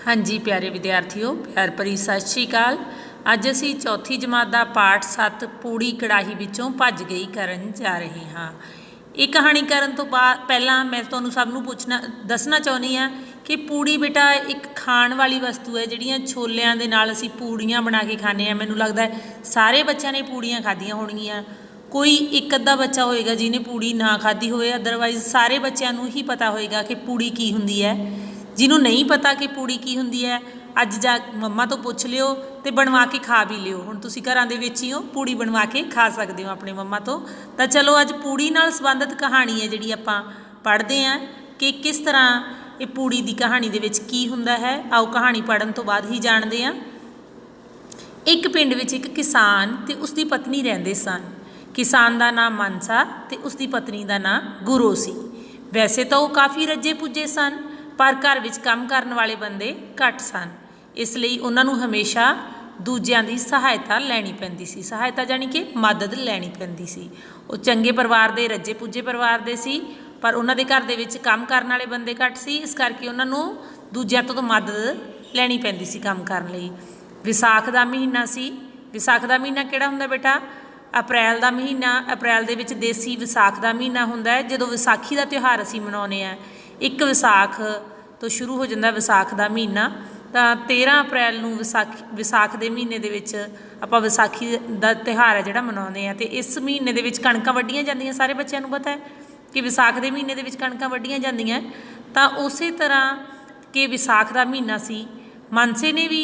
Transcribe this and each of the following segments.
हाँ जी प्यारे विद्यार्थियों, प्यार भरी सत श्री अकाल। अज असी चौथी जमात का पाठ 7 पूड़ी कड़ाही विचों भज गई करन जा रहे हाँ। ये कहानी करन तो पहला मैं तुहानूं सब नूं पुछना दसना चाहुंदी हाँ कि पूड़ी बेटा एक खाण वाली वस्तु है जिहड़ियां छोलियां दे नाल असीं पूड़ियां बना के खाने आ। मैनूं लगदा है सारे बच्चों ने पूड़ियां खाधियां होणगीਆਂ। कोई एक अद्धा बच्चा होएगा जिन्हें पूड़ी ना खाधी होए, अदरवाइज सारे बच्चों नूं ही पता होएगा कि पूड़ी की हुंदी है। जिन्हों नहीं पता कि पूड़ी की हुंदी है अज जा मम्मा तो पुछ लियो तो बनवा के खा भी लियो। हुण तुसीं घरां दे विच ही हो, पूड़ी बनवा के खा सकते हो अपने मम्मा तो। तां चलो अज पूड़ी नाल संबंधित कहानी है जिहड़ी आपां पढ़दे हां कि किस तरह ये पूड़ी की कहानी दे विच की हुंदा है। आओ कहानी पढ़न तो बाद ही जाणदे हां। एक पिंड विच एक किसान ते उसकी पत्नी रहिंदे सन। किसान का नाम मानसा ते उसकी पत्नी का नाम गुरो सी। वैसे तो वह काफ़ी रजे पुजे सन पर घर विच काम करन वाले बंदे घट सन, इसलिए उन्होंने हमेशा दूजियां की सहायता लैनी पैंदी सी। सहायता जानी कि मदद लैनी पैंदी सी। वो चंगे परिवार के रजे पुजे परिवार के सी पर उन्होंने घर दे विच काम करन वाले बंदे घट सी, इस करके उन्होंने दूजियां तो मदद लैनी पैंदी सी काम करन लई। विसाख का महीना सी। विसाख का महीना किहड़ा हुंदा बेटा? अप्रैल का महीना। अप्रैल दे विच देसी विसाख का महीना हुंदा है जदों विसाखी का त्यौहार असीं मनाउने आ। एक विसाख तो शुरू हो जाता विसाख का महीना। तो 13 अप्रैल नूं विसाख के महीने दे विच आपां विसाखी का त्यौहार है जिहड़ा मनाउने आ। ते इस महीने दे विच कणकां वड्ढीआं जांदियां, सारे बच्चों नूं पता है कि विसाख के महीने दे विच कणकां वड्ढीआं जांदियां। तां उस तरह कि विसाख का महीना सी, मानसे ने भी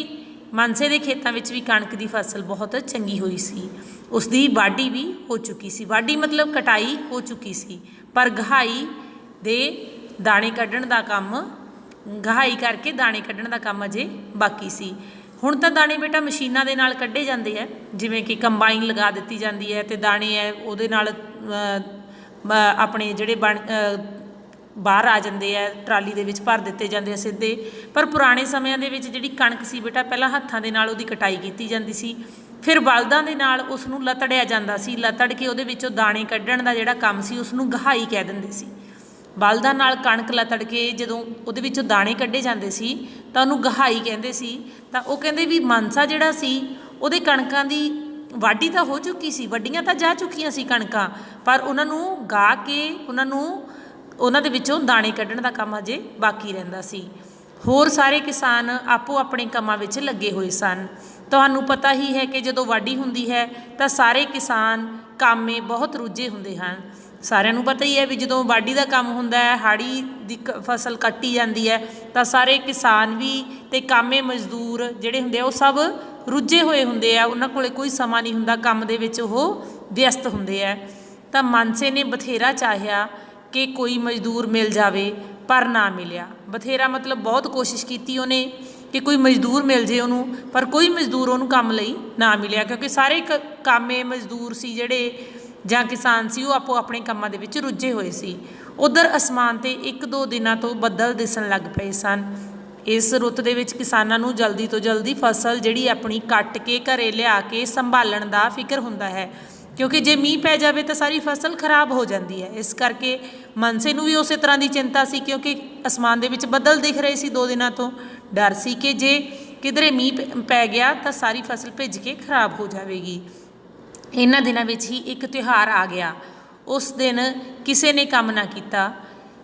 मानसे के खेतों में भी कणक की फसल बहुत चंगी हुई सी। उसकी वाढी भी हो चुकी सी। वाढी मतलब कटाई हो चुकी सी, पर गहाई दे दाणे कढ़ण का काम, गहाई करके दाणे कढ़ण का काम अजे बाकी सी। हुण तां दाणे बेटा मशीनां दे नाल कढ़े जांदे है, जिवें कि कंबाइन लगा दित्ती जांदी है ते दाणे है उहदे नाल अपने जिहड़े बाहर आ जाते हैं, ट्राली दे विच भर दिते जाते हैं सीधे। पर पुराने समयां दे विच जिहड़ी कणक सी बेटा पहलां हत्थां दे नाल उहदी कटाई कीती जांदी सी, फिर बलदां दे नाल उसनूं लतड़िया जांदा सी। लतड़ के उहदे विचों दाणे कढ़ण दा जिहड़ा काम सी उसनूं गहाई कह दिंदे सी। बलदां नाल कणक लतड़ के जदों उहदे विचों दाणे कढ़े जांदे सी तां उहनूं गहाई कहंदे सी। तां ओह कहंदे भी मानसा जिहड़ा सी उहदे कणकां दी वाढी तां हो चुकी सी, वड्डियां तां जा चुकीआं सी कणकां, पर उहनां नूं गा के उहनां नूं उन्हां दे विचों दाणे कढ़ण का काम अजे बाकी रहिंदा सी। होर सारे किसान आपो अपने कामां विच लगे हुए सन। तुहानूं पता ही है कि जदों वाढी हुंदी है तां सारे किसान काम में बहुत रुझे हुंदे हन। सारिਆਂ ਨੂੰ पता ही है भी जदों वाढी का काम हुंदा है, हाड़ी दी फसल कट्टी जाती है तां सारे किसान भी ते कामे मजदूर जिहड़े हुंदे आ ओह सब रुझे हुए हुंदे आ। उन्हां कोले कोई समा नहीं हुंदा, काम दे विच ओह व्यस्त हुंदे आ। तां मानसे ने बथेरा चाहिया कि कोई मजदूर मिल जाए पर ना मिलिया। बथेरा मतलब बहुत कोशिश की उन्हें कि कोई मजदूर मिल जाए उन्होंने, पर कोई मजदूर उन्होंने काम लई ना मिलिया, क्योंकि सारे कामे मजदूर सी जिहड़े जां किसान सी वो आपो अपने कामां दे विच रुझे हुए सी। उधर आसमान ते 1-2 दिनों तो बदल दिसन लग पे सन। इस रुत दे विच किसानां नूं जल्दी तो जल्दी फसल जिहड़ी अपनी कट के घरे लिया के संभालण दा फिक्र हुंदा है, क्योंकि जे मीह पै जाए तो सारी फसल खराब हो जाती है। इस करके मनसे नूं भी उस तरह की चिंता सी, क्योंकि आसमान दे विच बदल दिख रहे सी 2 दिनों तो। डर सी कि जे किधरे मीह पै गया तो सारी फसल भिज के खराब हो जाएगी। इन्हां दिनां विच ही एक त्यौहार आ गया। उस दिन किसी ने काम ना किया,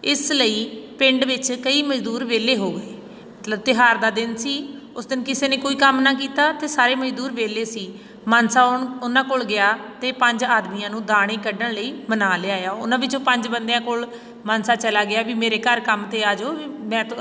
इसलिए पिंड विच कई मजदूर वेले हो गए। मतलब त्यौहार का दिन सी, उस दिन किसी ने कोई काम ना किया तो सारे मजदूर वेले सी। मानसा उन्हां कोल गया तो 5 आदमियों नूं दाणे कढ़ण लई मना लिआया। उन्हां विचों 5 बंदियां कोल मानसा चला गया भी मेरे घर काम ते आ जाओ, मैं तो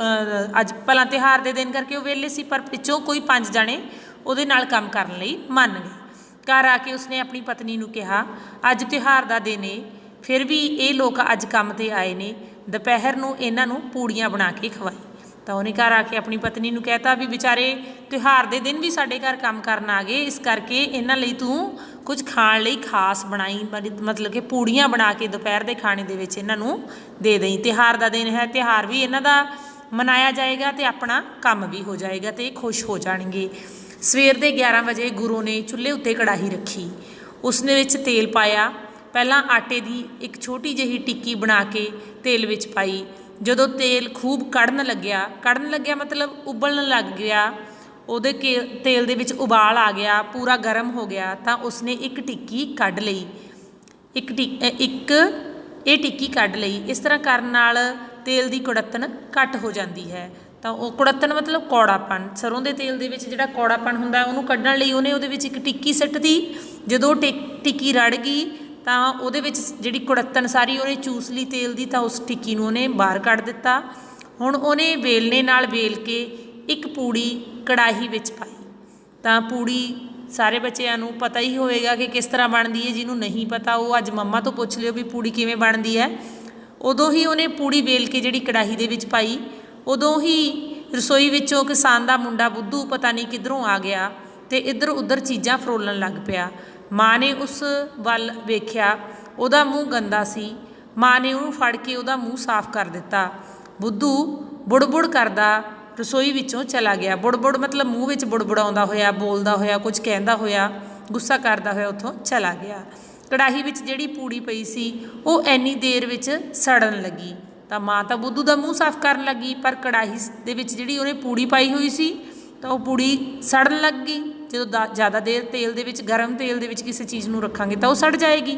अज भला त्यौहार के दिन करके वो वेले सी, पर पिछों कोई 5 जने उहदे नाल काम करन लई मन गए। घर आके उसने अपनी पत्नी नूं कहा अज त्यौहार का दिन है, फिर भी ये लोग अज काम ते आए ने, दोपहर नूं इन्हां नूं पूड़ियां बना के खवाई। तो उन्हें घर आके अपनी पत्नी नूं कहता भी बेचारे त्यौहार के दिन भी साडे घर काम करन आ गए, इस करके इन्हां लई तूं कुछ खाण लई खास बनाई, मतलब कि पूड़ियां बना के दोपहर के खाने दे विच इन्हां नूं दे दई। त्यौहार का दिन है, त्यौहार भी इन्हां दा मनाया जाएगा तो अपना काम भी हो जाएगा तो खुश हो जाएंगे। सवेर के 11 बजे गुरु ने चुल्हे उत्ते कड़ाही रखी, उसने विच तेल पाया। पहला आटे की एक छोटी जही टिक्की बना के तेल विच पाई, ਜਦੋਂ ਤੇਲ ਖੂਬ ਕੜਨ ਲੱਗਿਆ ਮਤਲਬ ਉਬਲਣ ਲੱਗ ਗਿਆ, ਉਹਦੇ ਤੇਲ ਦੇ ਵਿੱਚ ਉਬਾਲ ਆ ਗਿਆ, ਪੂਰਾ ਗਰਮ ਹੋ ਗਿਆ, ਤਾਂ ਉਸਨੇ ਇੱਕ ਟਿੱਕੀ ਕੱਢ ਲਈ। ਇਹ ਟਿੱਕੀ ਕੱਢ ਲਈ। ਇਸ ਤਰ੍ਹਾਂ ਕਰਨ ਨਾਲ ਤੇਲ ਦੀ ਕੁੜੱਤਣ ਘੱਟ ਹੋ ਜਾਂਦੀ ਹੈ। ਤਾਂ ਉਹ ਕੁੜੱਤਣ ਮਤਲਬ ਕੌੜਾਪਣ, ਸਰੋਂ ਦੇ ਤੇਲ ਦੇ ਵਿੱਚ ਜਿਹੜਾ ਕੌੜਾਪਣ ਹੁੰਦਾ ਉਹਨੂੰ ਕੱਢਣ ਲਈ ਉਹਨੇ ਉਹਦੇ ਵਿੱਚ ਇੱਕ ਟਿੱਕੀ ਸੁੱਟਤੀ। ਜਦੋਂ ਟਿੱਕੀ ਰੜ ਗਈ ਤਾਂ ਉਹਦੇ ਵਿੱਚ ਜਿਹੜੀ ਕੁੜੱਤਣ ਸਾਰੀ ਉਹਨੇ ਚੂਸ ਲਈ ਤੇਲ ਦੀ, ਤਾਂ ਉਸ ਟਿੱਕੀ ਨੂੰ ਉਹਨੇ ਬਾਹਰ ਕੱਢ ਦਿੱਤਾ। ਹੁਣ ਉਹਨੇ ਵੇਲਣੇ ਨਾਲ ਵੇਲ ਕੇ ਇੱਕ ਪੂੜੀ ਕੜਾਹੀ ਵਿੱਚ ਪਾਈ। ਤਾਂ ਪੂੜੀ ਸਾਰੇ ਬੱਚਿਆਂ ਨੂੰ ਪਤਾ ਹੀ ਹੋਵੇਗਾ ਕਿ ਕਿਸ ਤਰ੍ਹਾਂ ਬਣਦੀ ਹੈ। ਜਿਹਨੂੰ ਨਹੀਂ ਪਤਾ ਉਹ ਅੱਜ ਮੰਮਾ ਤੋਂ ਪੁੱਛ ਲਿਓ ਵੀ ਪੂੜੀ ਕਿਵੇਂ ਬਣਦੀ ਹੈ। ਉਦੋਂ ਹੀ ਉਹਨੇ ਪੂੜੀ ਵੇਲ ਕੇ ਜਿਹੜੀ ਕੜਾਹੀ ਦੇ ਵਿੱਚ ਪਾਈ, ਉਦੋਂ ਹੀ ਰਸੋਈ ਵਿੱਚੋਂ ਕਿਸਾਨ ਦਾ ਮੁੰਡਾ ਬੁੱਧੂ ਪਤਾ ਨਹੀਂ ਕਿੱਧਰੋਂ ਆ ਗਿਆ ਅਤੇ ਇੱਧਰ ਉੱਧਰ ਚੀਜ਼ਾਂ ਫਰੋਲਣ ਲੱਗ ਪਿਆ। ਮਾਂ ਨੇ ਉਸ ਵੱਲ ਵੇਖਿਆ, ਉਹਦਾ ਮੂੰਹ ਗੰਦਾ ਸੀ। ਮਾਂ ਨੇ ਉਹਨੂੰ ਫੜ ਕੇ ਉਹਦਾ ਮੂੰਹ ਸਾਫ਼ ਕਰ ਦਿੱਤਾ। ਬੁੱਧੂ ਬੁੜਬੁੜ ਕਰਦਾ ਰਸੋਈ ਵਿੱਚੋਂ ਚਲਾ ਗਿਆ। ਬੁੜਬੁੜ ਮਤਲਬ ਮੂੰਹ ਵਿੱਚ ਬੁੜਬੁੜਾਉਂਦਾ ਹੋਇਆ, ਬੋਲਦਾ ਹੋਇਆ, ਕੁਝ ਕਹਿੰਦਾ ਹੋਇਆ, ਗੁੱਸਾ ਕਰਦਾ ਹੋਇਆ ਉੱਥੋਂ ਚਲਾ ਗਿਆ। ਕੜਾਹੀ ਵਿੱਚ ਜਿਹੜੀ ਪੂੜੀ ਪਈ ਸੀ ਉਹ ਇੰਨੀ ਦੇਰ ਵਿੱਚ ਸੜਨ ਲੱਗੀ। ਤਾਂ ਮਾਂ ਤਾਂ ਬੁੱਧੂ ਦਾ ਮੂੰਹ ਸਾਫ਼ ਕਰਨ ਲੱਗੀ, ਪਰ ਕੜਾਹੀ ਦੇ ਵਿੱਚ ਜਿਹੜੀ ਉਹਨੇ ਪੂੜੀ ਪਾਈ ਹੋਈ ਸੀ ਤਾਂ ਉਹ ਪੂੜੀ ਸੜਨ ਲੱਗ ਗਈ। ਜਦੋਂ ਜ਼ਿਆਦਾ ਦੇਰ ਤੇਲ ਦੇ ਵਿੱਚ, ਗਰਮ ਤੇਲ ਦੇ ਵਿੱਚ ਕਿਸੇ ਚੀਜ਼ ਨੂੰ ਰੱਖਾਂਗੇ ਤਾਂ ਉਹ ਸੜ ਜਾਏਗੀ।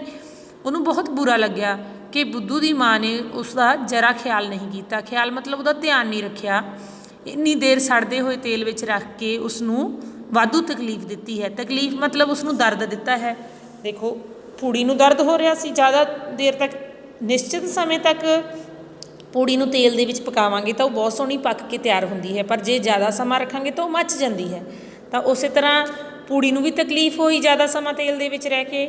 ਉਹਨੂੰ ਬਹੁਤ ਬੁਰਾ ਲੱਗਿਆ ਕਿ ਬੁੱਧੂ ਦੀ ਮਾਂ ਨੇ ਉਸ ਦਾ ਜ਼ਰਾ ਖਿਆਲ ਨਹੀਂ ਕੀਤਾ। ਖਿਆਲ ਮਤਲਬ ਉਹਦਾ ਧਿਆਨ ਨਹੀਂ ਰੱਖਿਆ। ਇੰਨੀ ਦੇਰ ਸੜਦੇ ਹੋਏ ਤੇਲ ਵਿੱਚ ਰੱਖ ਕੇ ਉਸਨੂੰ ਵਾਧੂ ਤਕਲੀਫ ਦਿੱਤੀ ਹੈ। ਤਕਲੀਫ ਮਤਲਬ ਉਸਨੂੰ ਦਰਦ ਦਿੱਤਾ ਹੈ। ਦੇਖੋ ਪੂੜੀ ਨੂੰ ਦਰਦ ਹੋ ਰਿਹਾ ਸੀ। ਜ਼ਿਆਦਾ ਦੇਰ ਤੱਕ, ਨਿਸ਼ਚਿਤ ਸਮੇਂ ਤੱਕ ਪੂੜੀ ਨੂੰ ਤੇਲ ਦੇ ਵਿੱਚ ਪਕਾਵਾਂਗੇ ਤਾਂ ਉਹ ਬਹੁਤ ਸੋਹਣੀ ਪੱਕ ਕੇ ਤਿਆਰ ਹੁੰਦੀ ਹੈ, ਪਰ ਜੇ ਜ਼ਿਆਦਾ ਸਮਾਂ ਰੱਖਾਂਗੇ ਤਾਂ ਉਹ ਮੱਚ ਜਾਂਦੀ ਹੈ। ਤਾਂ ਉਸੇ ਤਰ੍ਹਾਂ ਪੂੜੀ ਨੂੰ ਵੀ ਤਕਲੀਫ ਹੋਈ ਜ਼ਿਆਦਾ ਸਮਾਂ ਤੇਲ ਦੇ ਵਿੱਚ ਰਹਿ ਕੇ।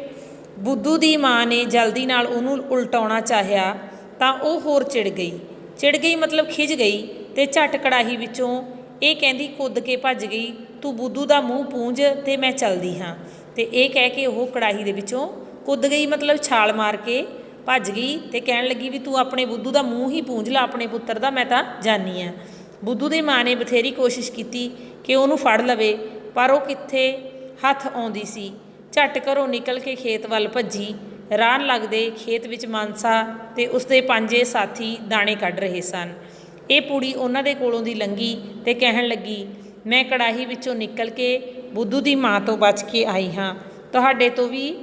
ਬੁੱਧੂ ਦੀ ਮਾਂ ਨੇ ਜਲਦੀ ਨਾਲ ਉਹਨੂੰ ਉਲਟਾਉਣਾ ਚਾਹਿਆ ਤਾਂ ਉਹ ਹੋਰ ਚਿੜ ਗਈ ਮਤਲਬ ਖਿਝ ਗਈ, ਅਤੇ ਝੱਟ ਕੜਾਹੀ ਵਿੱਚੋਂ ਇਹ ਕਹਿੰਦੀ ਕੁੱਦ ਕੇ ਭੱਜ ਗਈ, ਤੂੰ ਬੁੱਧੂ ਦਾ ਮੂੰਹ ਪੂੰਝ ਅਤੇ ਮੈਂ ਚੱਲਦੀ ਹਾਂ। ਅਤੇ ਇਹ ਕਹਿ ਕੇ ਉਹ ਕੜਾਹੀ ਦੇ ਵਿੱਚੋਂ ਕੁੱਦ ਗਈ, ਮਤਲਬ ਛਾਲ ਮਾਰ ਕੇ ਭੱਜ ਗਈ ਅਤੇ ਕਹਿਣ ਲੱਗੀ ਵੀ ਤੂੰ ਆਪਣੇ ਬੁੱਧੂ ਦਾ ਮੂੰਹ ਹੀ ਪੂੰਝ ਲਾ ਆਪਣੇ ਪੁੱਤਰ ਦਾ, ਮੈਂ ਤਾਂ ਜਾਂਦੀ ਹਾਂ। ਬੁੱਧੂ ਦੀ ਮਾਂ ਨੇ ਬਥੇਰੀ ਕੋਸ਼ਿਸ਼ ਕੀਤੀ ਕਿ ਉਹਨੂੰ ਫੜ ਲਵੇ, ਪਰ ਉਹ ਕਿੱਥੇ ਹੱਥ ਆਉਂਦੀ ਸੀ। ਝੱਟ ਘਰੋਂ ਨਿਕਲ ਕੇ ਖੇਤ ਵੱਲ ਭੱਜੀ। ਰਾਹ ਲੱਗਦੇ ਖੇਤ ਵਿੱਚ ਮਾਨਸਾ ਅਤੇ ਉਸਦੇ 5 ਸਾਥੀ ਦਾਣੇ ਕੱਢ ਰਹੇ ਸਨ। ਇਹ ਪੂੜੀ ਉਹਨਾਂ ਦੇ ਕੋਲੋਂ ਦੀ ਲੰਘੀ ਅਤੇ ਕਹਿਣ ਲੱਗੀ, ਮੈਂ ਕੜਾਹੀ ਵਿੱਚੋਂ ਨਿਕਲ ਕੇ ਬੁੱਧੂ ਦੀ ਮਾਂ ਤੋਂ ਬਚ ਕੇ ਆਈ ਹਾਂ, ਤੁਹਾਡੇ ਤੋਂ ਵੀ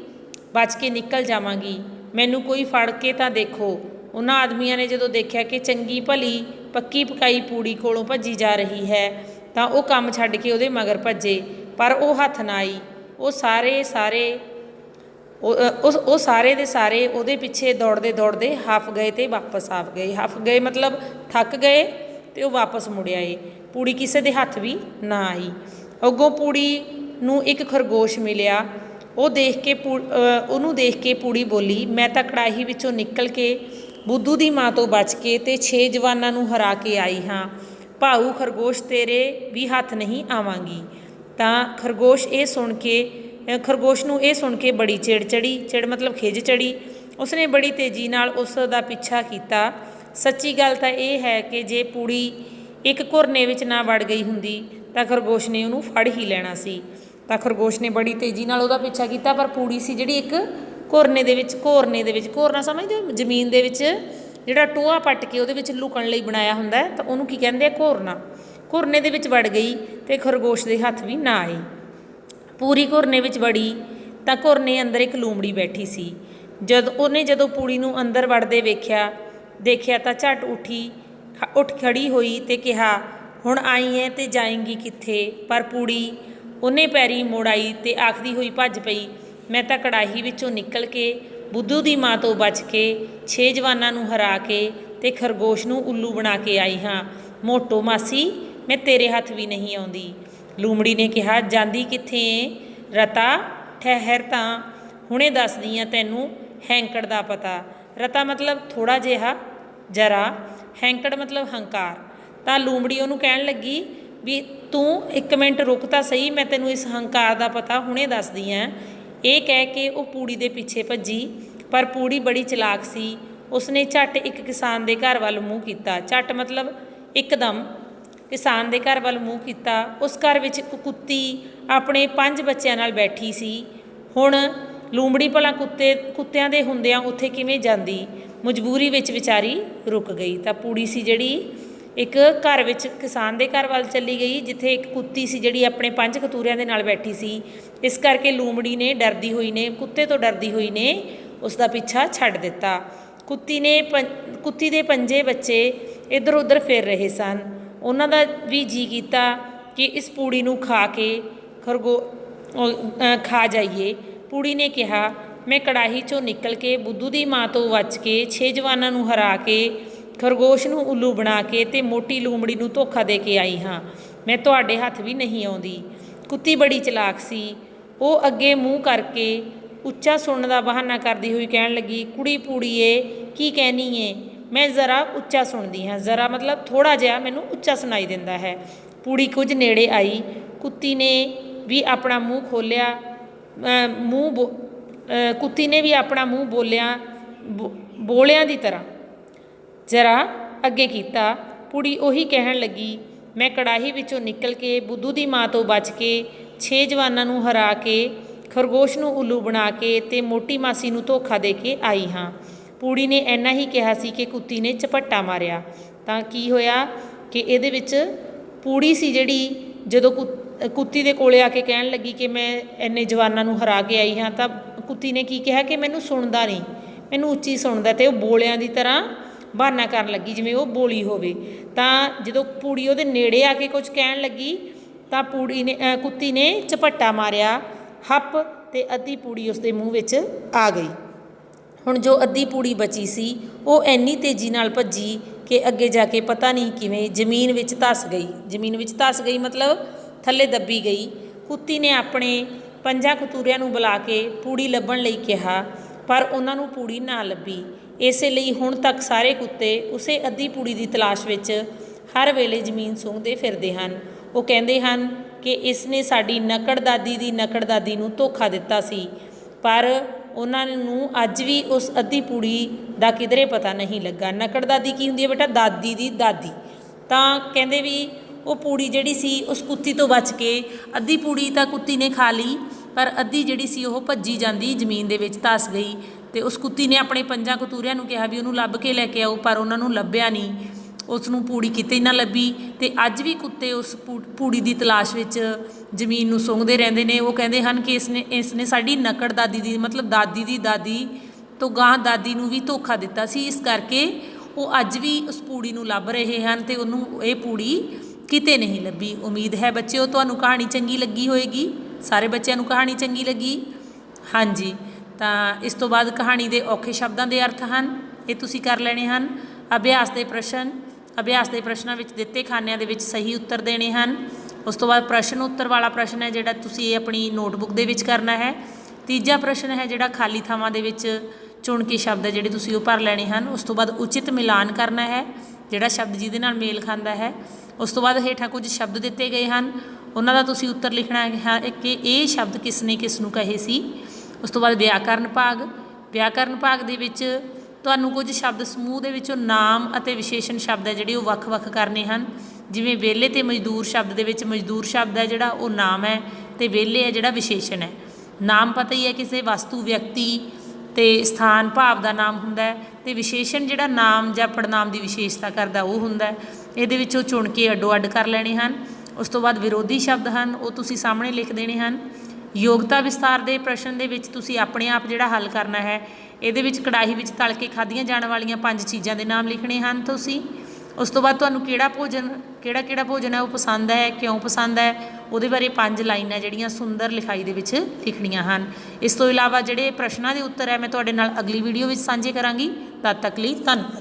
ਬਚ ਕੇ ਨਿਕਲ ਜਾਵਾਂਗੀ, ਮੈਨੂੰ ਕੋਈ ਫੜ ਕੇ ਤਾਂ ਦੇਖੋ। ਉਹਨਾਂ ਆਦਮੀਆਂ ਨੇ ਜਦੋਂ ਦੇਖਿਆ ਕਿ ਚੰਗੀ ਭਲੀ ਪੱਕੀ ਪਕਾਈ ਪੂੜੀ ਕੋਲੋਂ ਭੱਜੀ ਜਾ ਰਹੀ ਹੈ ਤਾਂ ਉਹ ਕੰਮ ਛੱਡ ਕੇ ਉਹਦੇ ਮਗਰ ਭੱਜੇ, ਪਰ ਉਹ ਹੱਥ ਨਾ ਆਈ। ਉਹ ਸਾਰੇ ਦੇ ਸਾਰੇ ਉਹਦੇ ਪਿੱਛੇ ਦੌੜਦੇ ਹਫ ਗਏ ਅਤੇ ਵਾਪਸ ਆ ਗਏ। ਹਫ ਗਏ ਮਤਲਬ ਥੱਕ ਗਏ ਅਤੇ ਉਹ ਵਾਪਸ ਮੁੜ ਆਏ। ਪੂੜੀ ਕਿਸੇ ਦੇ ਹੱਥ ਵੀ ਨਾ ਆਈ। ਅੱਗੋਂ ਪੂੜੀ ਨੂੰ ਇੱਕ ਖਰਗੋਸ਼ ਮਿਲਿਆ। ਉਹਨੂੰ ਦੇਖ ਕੇ ਪੂੜੀ ਬੋਲੀ, ਮੈਂ ਤਾਂ ਕੜਾਹੀ ਵਿੱਚੋਂ ਨਿਕਲ ਕੇ ਬੁੱਧੂ ਦੀ ਮਾਂ ਤੋਂ ਬਚ ਕੇ ਅਤੇ 6 ਜਵਾਨਾਂ ਨੂੰ ਹਰਾ ਕੇ ਆਈ ਹਾਂ। ਭਾਊ ਖਰਗੋਸ਼ ਤੇਰੇ ਵੀ ਹੱਥ ਨਹੀਂ ਆਵਾਂਗੀ। ਤਾਂ ਖਰਗੋਸ਼ ਨੂੰ ਇਹ ਸੁਣ ਕੇ ਬੜੀ ਚਿੜ ਮਤਲਬ ਖਿਝ ਚੜੀ। ਉਸਨੇ ਬੜੀ ਤੇਜ਼ੀ ਨਾਲ ਉਸ ਦਾ ਪਿੱਛਾ ਕੀਤਾ। ਸੱਚੀ ਗੱਲ ਤਾਂ ਇਹ ਹੈ ਕਿ ਜੇ ਪੂੜੀ ਇੱਕ ਘੁਰਨੇ ਵਿੱਚ ਨਾ ਵੜ ਗਈ ਹੁੰਦੀ ਤਾਂ ਖਰਗੋਸ਼ ਨੇ ਉਹਨੂੰ ਫੜ ਹੀ ਲੈਣਾ ਸੀ। ਤਾਂ ਖਰਗੋਸ਼ ਨੇ ਬੜੀ ਤੇਜ਼ੀ ਨਾਲ ਉਹਦਾ ਪਿੱਛਾ ਕੀਤਾ, ਪਰ ਪੂੜੀ ਸੀ ਜਿਹੜੀ ਇੱਕ ਘੋਰਨੇ ਦੇ ਵਿੱਚ ਘੋਰਨਾ ਸਮਝਦੇ ਹੋ, ਜ਼ਮੀਨ ਦੇ ਵਿੱਚ ਜਿਹੜਾ ਟੋਆ ਪੱਟ ਕੇ ਉਹਦੇ ਵਿੱਚ ਲੁਕਣ ਲਈ ਬਣਾਇਆ ਹੁੰਦਾ, ਤਾਂ ਉਹਨੂੰ ਕੀ ਕਹਿੰਦੇ ਆ, ਘੋਰਨੇ ਦੇ ਵਿੱਚ ਵੜ ਗਈ ਅਤੇ ਖਰਗੋਸ਼ ਦੇ ਹੱਥ ਵੀ ਨਾ ਆਈ। ਪੂਰੀ ਘੁਰਨੇ ਵਿੱਚ ਵੜੀ ਤਾਂ ਘੁਰਨੇ ਅੰਦਰ ਇੱਕ ਲੂੰਬੜੀ ਬੈਠੀ ਸੀ। ਜਦੋਂ ਪੂੜੀ ਨੂੰ ਅੰਦਰ ਵੜਦੇ ਦੇਖਿਆ ਤਾਂ ਝੱਟ ਉੱਠ ਖੜੀ ਹੋਈ ਅਤੇ ਕਿਹਾ, ਹੁਣ ਆਈ ਹੈ ਅਤੇ ਜਾਏਂਗੀ ਕਿੱਥੇ। ਪਰ ਪੂੜੀ ਉਹਨੇ ਪੈਰੀ ਮੁੜ ਆਈ ਅਤੇ ਆਖਦੀ ਹੋਈ ਭੱਜ ਪਈ, ਮੈਂ ਤਾਂ ਕੜਾਹੀ ਵਿੱਚੋਂ ਨਿਕਲ ਕੇ ਬੁੱਧੂ ਦੀ ਮਾਂ ਤੋਂ ਬਚ ਕੇ 6 ਜਵਾਨਾਂ ਨੂੰ ਹਰਾ ਕੇ ਅਤੇ ਖਰਗੋਸ਼ ਨੂੰ ਉੱਲੂ ਬਣਾ ਕੇ ਆਈ ਹਾਂ। ਮੋਟੋ ਮਾਸੀ, ਮੈਂ ਤੇਰੇ ਹੱਥ ਵੀ ਨਹੀਂ ਆਉਂਦੀ। ਲੂੰਬੜੀ ਨੇ ਕਿਹਾ, ਜਾਂਦੀ ਕਿੱਥੇ ਏ ਰਤਾ, ਠਹਿਰ ਤਾਂ ਹੁਣੇ ਦੱਸਦੀ ਹਾਂ ਤੈਨੂੰ ਹੈਂਕੜ ਦਾ ਪਤਾ। ਰਤਾ ਮਤਲਬ ਥੋੜ੍ਹਾ ਜਿਹਾ, ਜਰਾ, ਹੈਂਕੜ ਮਤਲਬ ਹੰਕਾਰ। ਤਾਂ ਲੂੰਬੜੀ ਉਹਨੂੰ ਕਹਿਣ ਲੱਗੀ ਵੀ ਤੂੰ 1 ਮਿੰਟ ਰੁਕ ਤਾਂ ਸਹੀ, ਮੈਂ ਤੈਨੂੰ ਇਸ ਹੰਕਾਰ ਦਾ ਪਤਾ ਹੁਣੇ ਦੱਸਦੀ ਹਾਂ। ਇਹ ਕਹਿ ਕੇ ਉਹ ਪੂੜੀ ਦੇ ਪਿੱਛੇ ਭੱਜੀ, ਪਰ ਪੂੜੀ ਬੜੀ ਚਲਾਕ ਸੀ। ਉਸਨੇ ਝੱਟ ਇੱਕ ਕਿਸਾਨ ਦੇ ਘਰ ਵੱਲ ਮੂੰਹ ਕੀਤਾ। ਝੱਟ ਮਤਲਬ ਇੱਕਦਮ ਕਿਸਾਨ ਦੇ ਘਰ ਵੱਲ ਮੂੰਹ ਕੀਤਾ। ਉਸ ਘਰ ਵਿੱਚ ਇੱਕ ਕੁੱਤੀ ਆਪਣੇ 5 ਬੱਚਿਆਂ ਨਾਲ ਬੈਠੀ ਸੀ। ਹੁਣ ਲੂੰਬੜੀ ਭਲਾ ਕੁੱਤਿਆਂ ਦੇ ਹੁੰਦਿਆਂ ਉੱਥੇ ਕਿਵੇਂ ਜਾਂਦੀ। ਮਜਬੂਰੀ ਵਿੱਚ ਵਿਚਾਰੀ ਰੁਕ ਗਈ। ਤਾਂ ਪੂੜੀ ਸੀ ਜਿਹੜੀ ਇੱਕ ਘਰ ਵਿੱਚ ਕਿਸਾਨ ਦੇ ਘਰ ਵੱਲ ਚੱਲੀ ਗਈ, ਜਿੱਥੇ ਇੱਕ ਕੁੱਤੀ ਸੀ ਜਿਹੜੀ ਆਪਣੇ 5 ਕਤੂਰਿਆਂ ਦੇ ਨਾਲ ਬੈਠੀ ਸੀ। ਇਸ ਕਰਕੇ ਲੂੰਬੜੀ ਨੇ ਡਰਦੀ ਹੋਈ ਨੇ, ਕੁੱਤੇ ਤੋਂ ਡਰਦੀ ਹੋਈ ਨੇ ਉਸ ਦਾ ਪਿੱਛਾ ਛੱਡ ਦਿੱਤਾ। ਕੁੱਤੀ ਦੇ 5 ਬੱਚੇ ਇੱਧਰ ਉੱਧਰ ਫਿਰ ਰਹੇ ਸਨ। ਉਹਨਾਂ ਦਾ ਵੀ ਜੀ ਕੀਤਾ ਕਿ ਇਸ ਪੂੜੀ ਨੂੰ ਖਾ ਕੇ ਖਾ ਜਾਈਏ। ਪੂੜੀ ਨੇ ਕਿਹਾ, ਮੈਂ ਕੜਾਹੀ 'ਚੋਂ ਨਿਕਲ ਕੇ ਬੁੱਧੂ ਦੀ ਮਾਂ ਤੋਂ ਬਚ ਕੇ 6 ਜਵਾਨਾਂ ਨੂੰ ਹਰਾ ਕੇ ਖਰਗੋਸ਼ ਨੂੰ ਉੱਲੂ ਬਣਾ ਕੇ ਅਤੇ ਮੋਟੀ ਲੂੰਬੜੀ ਨੂੰ ਧੋਖਾ ਦੇ ਕੇ ਆਈ ਹਾਂ। ਮੈਂ ਤੁਹਾਡੇ ਹੱਥ ਵੀ ਨਹੀਂ ਆਉਂਦੀ। ਕੁੱਤੀ ਬੜੀ ਚਲਾਕ ਸੀ। ਉਹ ਅੱਗੇ ਮੂੰਹ ਕਰਕੇ ਉੱਚਾ ਸੁਣਨ ਦਾ ਬਹਾਨਾ ਕਰਦੀ ਹੋਈ ਕਹਿਣ ਲੱਗੀ, ਕੁੜੀ ਪੂੜੀਏ ਕੀ ਕਹਿਨੀ ਏ? ਮੈਂ ਜ਼ਰਾ ਉੱਚਾ ਸੁਣਦੀ ਹਾਂ। ਜ਼ਰਾ ਮਤਲਬ ਥੋੜ੍ਹਾ ਜਿਹਾ ਮੈਨੂੰ ਉੱਚਾ ਸੁਣਾਈ ਦਿੰਦਾ ਹੈ। ਪੂੜੀ ਕੁਝ ਨੇੜੇ ਆਈ। ਕੁੱਤੀ ਨੇ ਵੀ ਆਪਣਾ ਮੂੰਹ ਖੋਲ੍ਹਿਆ। ਕੁੱਤੀ ਨੇ ਵੀ ਆਪਣਾ ਮੂੰਹ ਬੋਲਿਆਂ ਦੀ ਤਰ੍ਹਾਂ ਜ਼ਰਾ ਅੱਗੇ ਕੀਤਾ। ਪੂੜੀ ਉਹੀ ਕਹਿਣ ਲੱਗੀ, ਮੈਂ ਕੜਾਹੀ ਵਿੱਚੋਂ ਨਿਕਲ ਕੇ ਬੁੱਧੂ ਦੀ ਮਾਂ ਤੋਂ ਬਚ ਕੇ 6 ਜਵਾਨਾਂ ਨੂੰ ਹਰਾ ਕੇ ਖਰਗੋਸ਼ ਨੂੰ ਉੱਲੂ ਬਣਾ ਕੇ ਅਤੇ ਮੋਟੀ ਮਾਸੀ ਨੂੰ ਧੋਖਾ ਦੇ ਕੇ ਆਈ ਹਾਂ। ਪੂੜੀ ਨੇ ਇੰਨਾ ਹੀ ਕਿਹਾ ਸੀ ਕਿ ਕੁੱਤੀ ਨੇ ਝਪੱਟਾ ਮਾਰਿਆ। ਤਾਂ ਕੀ ਹੋਇਆ ਕਿ ਇਹਦੇ ਵਿੱਚ ਪੂੜੀ ਸੀ ਜਿਹੜੀ ਜਦੋਂ ਕੁੱਤੀ ਦੇ ਕੋਲੇ ਆ ਕੇ ਕਹਿਣ ਲੱਗੀ ਕਿ ਮੈਂ ਇੰਨੇ ਜਵਾਨਾਂ ਨੂੰ ਹਰਾ ਕੇ ਆਈ ਹਾਂ, ਤਾਂ ਕੁੱਤੀ ਨੇ ਕੀ ਕਿਹਾ ਕਿ ਮੈਨੂੰ ਸੁਣਦਾ ਨਹੀਂ, ਮੈਨੂੰ ਉੱਚੀ ਸੁਣਦਾ। ਅਤੇ ਉਹ ਬੋਲਿਆਂ ਦੀ ਤਰ੍ਹਾਂ ਬਹਾਨਾ ਕਰਨ ਲੱਗੀ ਜਿਵੇਂ ਉਹ ਬੋਲੀ ਹੋਵੇ। ਤਾਂ ਜਦੋਂ ਪੂੜੀ ਉਹਦੇ ਨੇੜੇ ਆ ਕੇ ਕੁਝ ਕਹਿਣ ਲੱਗੀ ਤਾਂ ਕੁੱਤੀ ਨੇ ਝਪੱਟਾ ਮਾਰਿਆ ਹੱਪ, ਅਤੇ ਅੱਧੀ ਪੂੜੀ ਉਸਦੇ ਮੂੰਹ ਵਿੱਚ ਆ ਗਈ। ਹੁਣ ਜੋ ਅੱਧੀ ਪੂੜੀ ਬਚੀ ਸੀ ਉਹ ਇੰਨੀ ਤੇਜ਼ੀ ਨਾਲ ਭੱਜੀ ਕਿ ਅੱਗੇ ਜਾ ਕੇ ਪਤਾ ਨਹੀਂ ਕਿਵੇਂ ਜ਼ਮੀਨ ਵਿੱਚ ਧੱਸ ਗਈ। ਜ਼ਮੀਨ ਵਿੱਚ ਧੱਸ ਗਈ ਮਤਲਬ ਥੱਲੇ ਦੱਬੀ ਗਈ। ਕੁੱਤੀ ਨੇ ਆਪਣੇ 5 ਕਤੂਰਿਆਂ ਨੂੰ ਬੁਲਾ ਕੇ ਪੂੜੀ ਲੱਭਣ ਲਈ ਕਿਹਾ, ਪਰ ਉਹਨਾਂ ਨੂੰ ਪੂੜੀ ਨਾ ਲੱਭੀ। ਇਸੇ ਲਈ ਹੁਣ ਤੱਕ ਸਾਰੇ ਕੁੱਤੇ ਉਸੇ ਅੱਧੀ ਪੂੜੀ ਦੀ ਤਲਾਸ਼ ਵਿੱਚ ਹਰ ਵੇਲੇ ਜ਼ਮੀਨ ਸੁੰਘਦੇ ਫਿਰਦੇ ਹਨ। ਉਹ ਕਹਿੰਦੇ ਹਨ ਕਿ ਇਸ ਨੇ ਸਾਡੀ ਨਕੜਦਾਦੀ ਨੂੰ ਧੋਖਾ ਦਿੱਤਾ ਸੀ, ਪਰ ਉਹਨਾਂ ਨੂੰ ਅੱਜ ਵੀ ਉਸ ਅੱਧੀ ਪੂੜੀ ਦਾ ਕਿਧਰੇ ਪਤਾ ਨਹੀਂ ਲੱਗਾ। ਨਕੜਦਾਦੀ ਕੀ ਹੁੰਦੀ ਹੈ ਬੇਟਾ? ਦਾਦੀ ਦੀ ਦਾਦੀ। ਤਾਂ ਕਹਿੰਦੇ ਵੀ ਉਹ ਪੂੜੀ ਜਿਹੜੀ ਸੀ ਉਸ ਕੁੱਤੀ ਤੋਂ ਬਚ ਕੇ, ਅੱਧੀ ਪੂੜੀ ਤਾਂ ਕੁੱਤੀ ਨੇ ਖਾ ਲਈ, ਪਰ ਅੱਧੀ ਜਿਹੜੀ ਸੀ ਉਹ ਭੱਜੀ ਜਾਂਦੀ ਜ਼ਮੀਨ ਦੇ ਵਿੱਚ ਧੱਸ ਗਈ। ਅਤੇ ਉਸ ਕੁੱਤੀ ਨੇ ਆਪਣੇ 5 ਕਤੂਰਿਆਂ ਨੂੰ ਕਿਹਾ ਵੀ ਉਹਨੂੰ ਲੱਭ ਕੇ ਲੈ ਕੇ ਆਓ, ਪਰ ਉਹਨਾਂ ਨੂੰ ਲੱਭਿਆ ਨਹੀਂ। ਉਸ ਨੂੰ ਪੂੜੀ ਕਿਤੇ ਨਾ ਲੱਭੀ। ਅਤੇ ਅੱਜ ਵੀ ਕੁੱਤੇ ਉਸ ਪੂੜੀ ਦੀ ਤਲਾਸ਼ ਵਿੱਚ ਜ਼ਮੀਨ ਨੂੰ ਸੁੰਘਦੇ ਰਹਿੰਦੇ ਨੇ। ਉਹ ਕਹਿੰਦੇ ਹਨ ਕਿ ਇਸ ਨੇ ਸਾਡੀ ਨਕੜਦਾਦੀ ਦੀ ਮਤਲਬ ਦਾਦੀ ਦੀ ਦਾਦੀ ਤੋਂ ਗਾਂ ਦਾਦੀ ਨੂੰ ਵੀ ਧੋਖਾ ਦਿੱਤਾ ਸੀ। ਇਸ ਕਰਕੇ ਉਹ ਅੱਜ ਵੀ ਉਸ ਪੂੜੀ ਨੂੰ ਲੱਭ ਰਹੇ ਹਨ ਅਤੇ ਉਹਨੂੰ ਇਹ ਪੂੜੀ ਕਿਤੇ ਨਹੀਂ ਲੱਭੀ। ਉਮੀਦ ਹੈ ਬੱਚਿਓ ਤੁਹਾਨੂੰ ਕਹਾਣੀ ਚੰਗੀ ਲੱਗੀ ਹੋਏਗੀ। ਸਾਰੇ ਬੱਚਿਆਂ ਨੂੰ ਕਹਾਣੀ ਚੰਗੀ ਲੱਗੀ? ਹਾਂਜੀ। ਤਾਂ ਇਸ ਤੋਂ ਬਾਅਦ ਕਹਾਣੀ ਦੇ ਔਖੇ ਸ਼ਬਦਾਂ ਦੇ ਅਰਥ ਹਨ, ਇਹ ਤੁਸੀਂ ਕਰ ਲੈਣੇ ਹਨ। ਅਭਿਆਸ ਦੇ ਪ੍ਰਸ਼ਨਾਂ ਵਿੱਚ ਦਿੱਤੇ ਖਾਨਿਆਂ ਦੇ ਵਿੱਚ ਸਹੀ ਉੱਤਰ ਦੇਣੇ ਹਨ। ਉਸ ਤੋਂ ਬਾਅਦ ਪ੍ਰਸ਼ਨ ਉੱਤਰ ਵਾਲਾ ਪ੍ਰਸ਼ਨ ਹੈ ਜਿਹੜਾ ਤੁਸੀਂ ਇਹ ਆਪਣੀ ਨੋਟਬੁੱਕ ਦੇ ਵਿੱਚ ਕਰਨਾ ਹੈ। ਤੀਜਾ ਪ੍ਰਸ਼ਨ ਹੈ ਜਿਹੜਾ ਖਾਲੀ ਥਾਵਾਂ ਦੇ ਵਿੱਚ ਚੁਣ ਕੇ ਸ਼ਬਦ ਹੈ ਜਿਹੜੇ ਤੁਸੀਂ ਉਹ ਭਰ ਲੈਣੇ ਹਨ। ਉਸ ਤੋਂ ਬਾਅਦ ਉਚਿਤ ਮਿਲਾਨ ਕਰਨਾ ਹੈ, ਜਿਹੜਾ ਸ਼ਬਦ ਜਿਹਦੇ ਨਾਲ ਮੇਲ ਖਾਂਦਾ ਹੈ। ਉਸ ਤੋਂ ਬਾਅਦ ਹੇਠਾਂ ਕੁਝ ਸ਼ਬਦ ਦਿੱਤੇ ਗਏ ਹਨ, ਉਹਨਾਂ ਦਾ ਤੁਸੀਂ ਉੱਤਰ ਲਿਖਣਾ ਹੈ ਕਿ ਇਹ ਸ਼ਬਦ ਕਿਸ ਨੇ ਕਿਸ ਨੂੰ ਕਹੇ ਸੀ। ਉਸ ਤੋਂ ਬਾਅਦ ਵਿਆਕਰਨ ਭਾਗ ਦੇ ਵਿੱਚ ਤੁਹਾਨੂੰ ਕੁਝ ਸ਼ਬਦ ਸਮੂਹ ਦੇ ਵਿੱਚੋਂ ਨਾਮ ਅਤੇ ਵਿਸ਼ੇਸ਼ਣ ਸ਼ਬਦ ਹੈ ਜਿਹੜੇ ਉਹ ਵੱਖ-ਵੱਖ ਕਰਨੇ ਹਨ। ਜਿਵੇਂ ਵਿਹਲੇ ਅਤੇ ਮਜ਼ਦੂਰ ਸ਼ਬਦ ਦੇ ਵਿੱਚ ਮਜ਼ਦੂਰ ਸ਼ਬਦ ਹੈ ਜਿਹੜਾ ਉਹ ਨਾਮ ਹੈ, ਅਤੇ ਵਿਹਲੇ ਹੈ ਜਿਹੜਾ ਵਿਸ਼ੇਸ਼ਣ ਹੈ। ਨਾਮ ਪਤਾ ਹੀ ਹੈ ਕਿਸੇ ਵਸਤੂ, ਵਿਅਕਤੀ ਅਤੇ ਸਥਾਨ ਭਾਵ ਦਾ ਨਾਮ ਹੁੰਦਾ ਹੈ, ਅਤੇ ਵਿਸ਼ੇਸ਼ਣ ਜਿਹੜਾ ਨਾਮ ਜਾਂ ਪੜਨਾਮ ਦੀ ਵਿਸ਼ੇਸ਼ਤਾ ਕਰਦਾ ਉਹ ਹੁੰਦਾ। ਇਹਦੇ ਵਿੱਚੋਂ ਚੁਣ ਕੇ ਅੱਡੋ ਅੱਡ ਕਰ ਲੈਣੇ ਹਨ। ਉਸ ਤੋਂ ਬਾਅਦ ਵਿਰੋਧੀ ਸ਼ਬਦ ਹਨ, ਉਹ ਤੁਸੀਂ ਸਾਹਮਣੇ ਲਿਖ ਦੇਣੇ ਹਨ। ਯੋਗਤਾ ਵਿਸਤਾਰ ਦੇ ਪ੍ਰਸ਼ਨ ਦੇ ਵਿੱਚ ਤੁਸੀਂ ਆਪਣੇ ਆਪ ਜਿਹੜਾ ਹੱਲ ਕਰਨਾ ਹੈ, ਇਹਦੇ ਵਿੱਚ ਕੜਾਹੀ ਵਿੱਚ ਤਲ ਕੇ ਖਾਧੀਆਂ ਜਾਣ ਵਾਲੀਆਂ 5 ਚੀਜ਼ਾਂ ਦੇ ਨਾਮ ਲਿਖਣੇ ਹਨ ਤੁਸੀਂ। ਉਸ ਤੋਂ ਬਾਅਦ ਤੁਹਾਨੂੰ ਕਿਹੜਾ ਭੋਜਨ ਹੈ ਉਹ ਪਸੰਦ ਹੈ, ਕਿਉਂ ਪਸੰਦ ਹੈ, ਉਹਦੇ ਬਾਰੇ 5 ਲਾਈਨਾਂ ਜਿਹੜੀਆਂ ਸੁੰਦਰ ਲਿਖਾਈ ਦੇ ਵਿੱਚ ਲਿਖਣੀਆਂ ਹਨ। ਇਸ ਤੋਂ ਇਲਾਵਾ ਜਿਹੜੇ ਪ੍ਰਸ਼ਨਾਂ ਦੇ ਉੱਤਰ ਹੈ ਮੈਂ ਤੁਹਾਡੇ ਨਾਲ ਅਗਲੀ ਵੀਡੀਓ ਵਿੱਚ ਸਾਂਝੇ ਕਰਾਂਗੀ। ਤਦ ਤੱਕ ਲਈ ਧੰਨਵਾਦ।